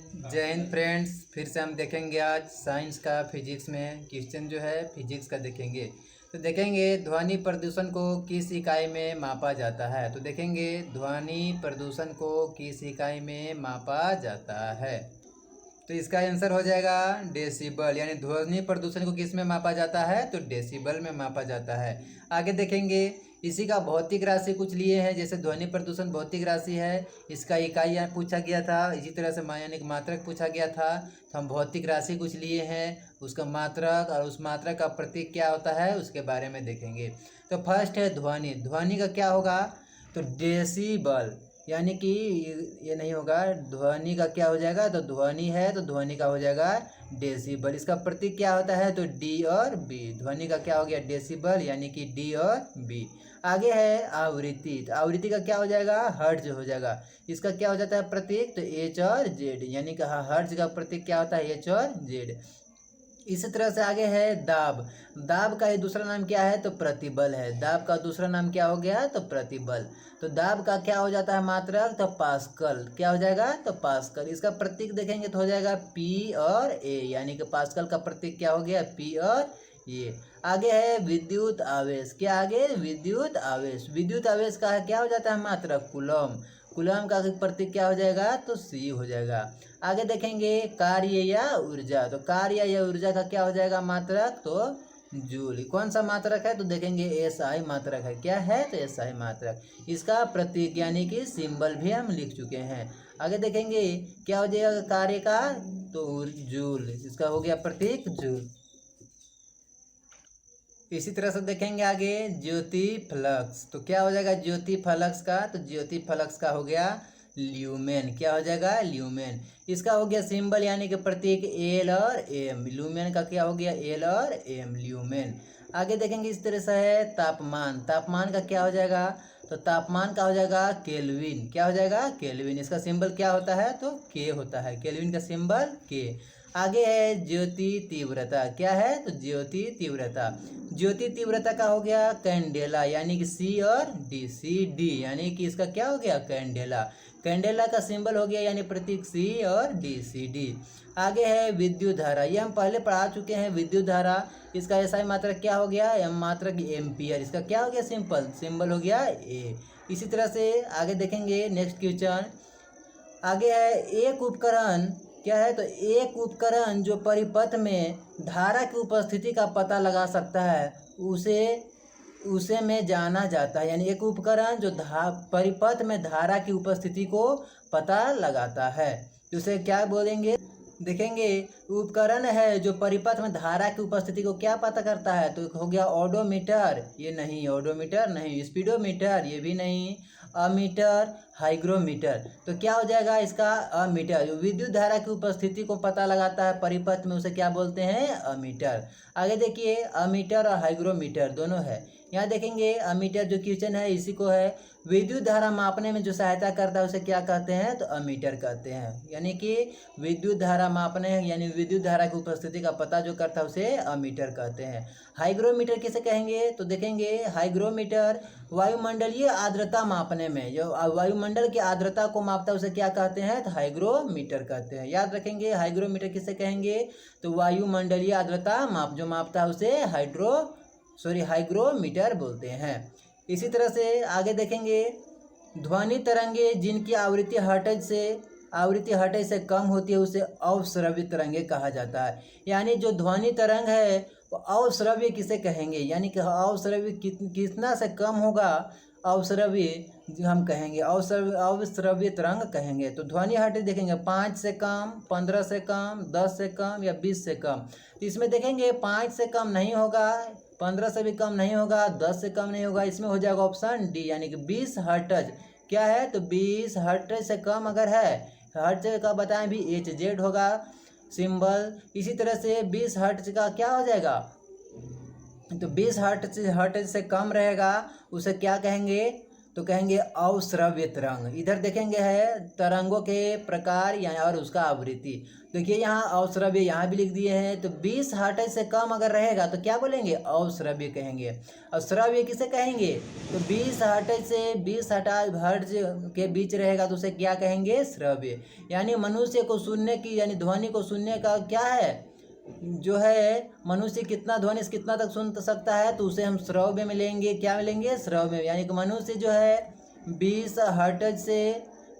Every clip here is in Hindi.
जय हिंद फ्रेंड्स। फिर से हम देखेंगे आज साइंस का फिजिक्स में क्वेश्चन जो है फिजिक्स का देखेंगे। तो देखेंगे ध्वनि प्रदूषण को किस इकाई में मापा जाता है। तो देखेंगे ध्वनि प्रदूषण को किस इकाई में मापा जाता है। तो इसका आंसर हो जाएगा डेसिबल, यानी ध्वनि प्रदूषण को किस में मापा जाता है तो डेसिबल में मापा जाता है। आगे देखेंगे इसी का भौतिक राशि कुछ लिए हैं, जैसे ध्वनि प्रदूषण भौतिक राशि है, इसका इकाई यहाँ पूछा गया था। इसी तरह से यानी मात्रक पूछा गया था, तो हम भौतिक राशि कुछ लिए हैं, उसका मात्रक और उस मात्रक का प्रतीक क्या होता है उसके बारे में देखेंगे। तो फर्स्ट है ध्वनि। ध्वनि का क्या होगा तो डेसिबल, यानी कि ये नहीं होगा। ध्वनि का क्या हो जाएगा तो ध्वनि है तो ध्वनि का हो जाएगा डेसिबल। इसका प्रतीक क्या होता है तो डी और बी। ध्वनि का क्या हो गया डेसिबल, यानी कि डी और बी। आगे है आवृत्ति। तो आवृत्ति का क्या हो जाएगा हर्ट्ज हो जाएगा। इसका क्या हो जाता है प्रतीक तो एच और जेड, यानी कि हर्ट्ज का प्रतीक क्या होता है एच और जेड। इसी तरह से आगे है दाब। दाब का ये दूसरा नाम क्या है तो प्रतिबल है। दाब का दूसरा नाम क्या हो गया तो प्रतिबल। तो दाब का क्या हो जाता है मात्रक तो पास्कल। क्या हो जाएगा तो पास्कल। इसका प्रतीक देखेंगे तो हो जाएगा पी और ए, यानी कि पास्कल का प्रतीक क्या हो गया पी और ए। आगे है विद्युत आवेश। क्या आगे विद्युत आवेश। विद्युत आवेश का क्या हो जाता है मात्रक कूलम। कूलम का प्रतीक क्या हो जाएगा तो सी हो जाएगा। आगे देखेंगे कार्य या ऊर्जा। तो कार्य या ऊर्जा का क्या हो जाएगा मात्रक तो जूल। कौन सा मात्रक है तो देखेंगे एस आई मात्रक है। क्या है तो एस आई मात्रक। इसका प्रतीक यानी कि सिंबल भी हम लिख चुके हैं। आगे देखेंगे क्या हो जाएगा कार्य का तो जूल। इसका हो गया प्रतीक जूल। इसी तरह से देखेंगे आगे ज्योति फ्लक्स। तो क्या हो जाएगा ज्योति फ्लक्स का तो ज्योति फ्लक्स का हो गया ल्यूमेन। क्या हो जाएगा ल्यूमेन। इसका हो गया सिंबल यानी कि प्रतीक एल और एम। ल्यूमेन का क्या हो गया एल और एम ल्यूमेन। आगे देखेंगे इस तरह से है तापमान। तापमान का क्या हो जाएगा तो तापमान का हो जाएगा केल्विन। क्या हो जाएगा केल्विन। इसका सिंबल क्या होता है तो के होता है। केल्विन का सिंबल के। आगे है ज्योति तीव्रता। क्या है तो ज्योति तीव्रता। ज्योति तीव्रता का हो गया कैंडेला, यानी कि सी और डी। सी डी यानी कि इसका क्या हो गया कैंडेला। कैंडेला का सिंबल हो गया यानी प्रतीक सी और डी सी डी। आगे है विद्युत धारा। ये हम पहले पढ़ा चुके हैं विद्युत धारा। इसका ऐसा ही मात्रक क्या हो गया एम मात्रक एम्पियर। इसका क्या हो गया सिंपल सिंबल हो गया ए। इसी तरह से आगे देखेंगे नेक्स्ट क्वेश्चन। आगे है एक उपकरण। क्या है तो एक उपकरण जो परिपथ में धारा की उपस्थिति का पता लगा सकता है उसे में जाना जाता है। यानी एक उपकरण जो परिपथ में धारा की उपस्थिति को पता लगाता है उसे क्या बोलेंगे। देखेंगे उपकरण है जो परिपथ में धारा की उपस्थिति को क्या पता करता है तो हो गया ओडोमीटर। ये नहीं ओडोमीटर नहीं। स्पीडोमीटर ये भी नहीं। Ammeter hygrometer. तो क्या हो जाएगा इसका अमीटर। जो विद्युत धारा की उपस्थिति को पता लगाता है परिपथ में उसे क्या बोलते हैं अमीटर। आगे देखिए अमीटर और हाइग्रोमीटर दोनों है। यहाँ देखेंगे अमीटर जो क्वेश्चन है इसी को है विद्युत धारा मापने में जो सहायता करता है उसे क्या कहते हैं तो अमीटर कहते हैं। यानी कि विद्युत धारा मापने यानी विद्युत धारा की उपस्थिति का पता जो करता है उसे अमीटर कहते हैं। हाइग्रोमीटर किसे कहेंगे तो देखेंगे हाइग्रोमीटर वायुमंडलीय आर्द्रता मापने में जो वायुमंडल की आर्द्रता को मापता है उसे क्या कहते हैं तो हाइग्रोमीटर कहते हैं। याद रखेंगे हाइग्रोमीटर किसे कहेंगे तो वायुमंडलीय आर्द्रता जो मापता है उसे हाइग्रोमीटर बोलते हैं। इसी तरह से आगे देखेंगे ध्वनि तरंगे जिनकी आवृत्ति हर्ट्ज से कम होती है उसे अवश्रव्य तरंगे कहा जाता है। यानी जो ध्वनि तरंग है वो अवश्रव्य किसे कहेंगे, यानी कि अवश्रव्य कितना से कम होगा अवश्रव्य हम कहेंगे अवश्रव्य तरंग कहेंगे। तो ध्वनि हर्ट्ज देखेंगे 5 से कम 15 से कम 10 से कम या 20 से कम। तो इसमें देखेंगे 5 से कम नहीं होगा 15 से भी कम नहीं होगा 10 से कम नहीं होगा। इसमें हो जाएगा ऑप्शन डी यानी कि 20 हर्ट्ज। क्या है तो 20 हर्ट्ज से कम अगर है हर्ट्ज का बताएं भी एच जेड होगा सिंबल। इसी तरह से 20 हर्ट्ज का क्या हो जाएगा तो 20 हर्ट्ज से कम रहेगा उसे क्या कहेंगे तो कहेंगे अवश्रव्य तरंग। इधर देखेंगे है तरंगों के प्रकार या और उसका आवृत्ति। देखिए यहाँ अवश्रव्य यहाँ भी लिख दिए हैं, तो 20 हर्ट्ज से कम अगर रहेगा तो क्या बोलेंगे, अवश्रव्य कहेंगे। और श्रव्य किसे कहेंगे, तो 20 हर्ट्ज से 20 हर्ट्ज के बीच रहेगा तो उसे क्या कहेंगे, श्रव्य। यानी मनुष्य को सुनने की यानी ध्वनि को सुनने का क्या है, जो है मनुष्य कितना ध्वनि से कितना तक सुन सकता है, तो उसे हम श्रव्य में लेंगे, क्या मिलेंगे, श्रव्य। यानी कि मनुष्य जो है 20 हर्ट्ज से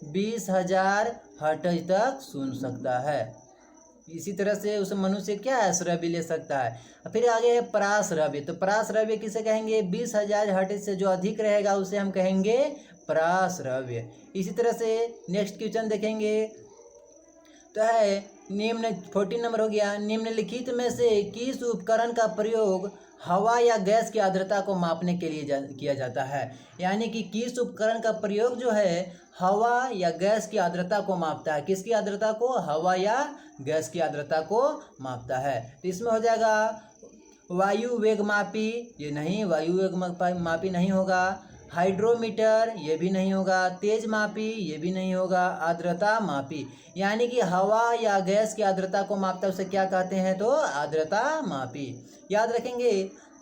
20,000 हर्ट्ज तक सुन सकता है। इसी तरह से उस मनुष्य क्या है, श्रव्य ले सकता है। फिर आगे है पराश्रव्य। तो पराश्रव्य किसे कहेंगे, 20,000 हर्ट्ज से जो अधिक रहेगा उसे हम कहेंगे पराश्रव्य। इसी तरह से नेक्स्ट क्वेश्चन देखेंगे तो है निम्न 14 नंबर हो गया, निम्नलिखित में से किस उपकरण का प्रयोग हवा या गैस की आर्द्रता को मापने के लिए किया जाता है। यानी कि किस उपकरण का प्रयोग जो है हवा या गैस की आर्द्रता को मापता है, किसकी आर्द्रता को, हवा या गैस की आर्द्रता को मापता है। तो इसमें हो जाएगा वायु वेग मापी, ये नहीं, वायु वेग मापी नहीं होगा। हाइड्रोमीटर, ये भी नहीं होगा। तेज मापी, ये भी नहीं होगा। आर्द्रता मापी, यानी कि हवा या गैस की आर्द्रता को मापता है उसे क्या कहते हैं, तो आर्द्रता मापी। याद रखेंगे,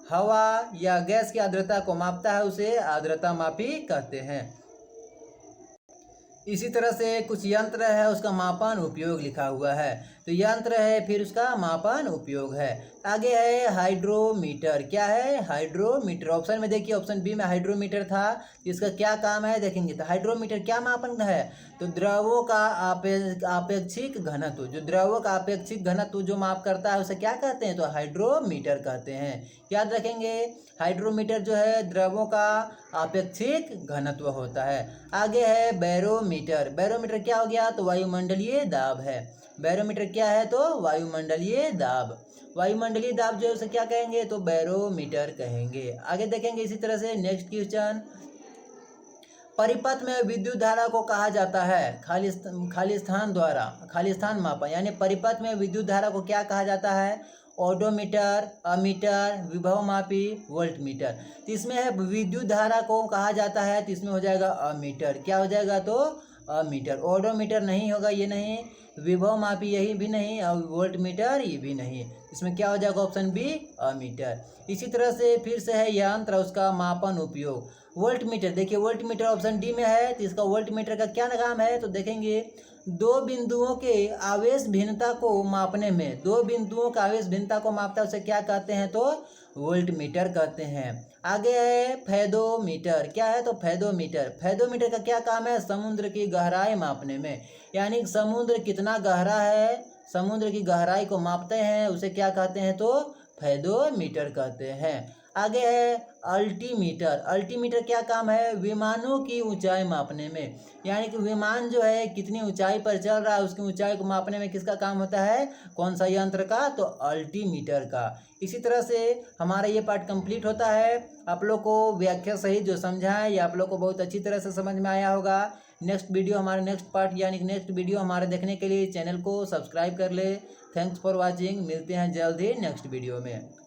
हवा या गैस की आर्द्रता को मापता है उसे आर्द्रता मापी कहते हैं। इसी तरह से कुछ यंत्र है, उसका मापन उपयोग लिखा हुआ है। तो यंत्र है, फिर उसका मापन उपयोग है। आगे है हाइड्रोमीटर। क्या है, हाइड्रोमीटर। ऑप्शन में देखिए, ऑप्शन बी में हाइड्रोमीटर था। इसका क्या काम है देखेंगे, तो हाइड्रोमीटर क्या मापन है, तो द्रवों का आपेक्षिक घनत्व, जो द्रवों का आपेक्षिक घनत्व जो माप करता है उसे क्या कहते हैं, तो हाइड्रोमीटर कहते हैं। याद रखेंगे, हाइड्रोमीटर जो है द्रवों का आपेक्षिक घनत्व होता है। आगे है बैरोमीटर। बैरोमीटर क्या हो गया, तो वायुमंडलीय दाब है। बैरोमीटर क्या है, तो वायुमंडलीय दाब। वायुमंडलीय दाब जो है उसे क्या कहेंगे, तो बैरोमीटर कहेंगे। आगे देखेंगे इसी तरह से नेक्स्ट क्वेश्चन, परिपथ में विद्युत धारा को कहा जाता है खाली स्थान मापन। यानी परिपथ में विद्युत धारा को क्या कहा जाता है, ओडोमीटर, अमीटर, विभव मापी, वोल्ट मीटर। तो इसमें है विद्युत धारा को कहा जाता है, तो इसमें हो जाएगा अमीटर। क्या हो जाएगा, तो अमीटर। ओडोमीटर नहीं होगा, ये नहीं। विभव मापी यही भी नहीं, और वोल्ट मीटर ये भी नहीं। इसमें क्या हो जाएगा, ऑप्शन बी अमीटर। इसी तरह से फिर से है यंत्र, उसका मापन उपयोग। वोल्ट मीटर, देखिए वोल्ट मीटर ऑप्शन डी में है, तो इसका वोल्ट मीटर का क्या काम है, तो देखेंगे दो बिंदुओं के आवेश भिन्नता को मापने में, दो बिंदुओं का आवेश भिन्नता को मापता है उसे क्या कहते हैं, तो वोल्ट मीटर कहते हैं। आगे है फेदोमीटर। क्या है, तो फेदोमीटर। फेदोमीटर का क्या काम है, समुद्र की गहराई मापने में। यानी समुद्र कितना गहरा है, समुद्र की गहराई को मापते हैं उसे क्या कहते हैं, तो फेदोमीटर कहते हैं। आगे है अल्टीमीटर। अल्टीमीटर क्या काम है, विमानों की ऊंचाई मापने में। यानी कि विमान जो है कितनी ऊंचाई पर चल रहा है उसकी ऊंचाई को मापने में किसका काम होता है, कौन सा यंत्र का, तो अल्टीमीटर का। इसी तरह से हमारा ये पार्ट कंप्लीट होता है। आप लोग को व्याख्या सहित जो समझा है ये आप लोग को बहुत अच्छी तरह से समझ में आया होगा। नेक्स्ट वीडियो हमारे नेक्स्ट पार्ट यानी कि नेक्स्ट वीडियो हमारे देखने के लिए चैनल को सब्सक्राइब कर ले। Thanks for watching. मिलते हैं जल्द ही नेक्स्ट वीडियो में।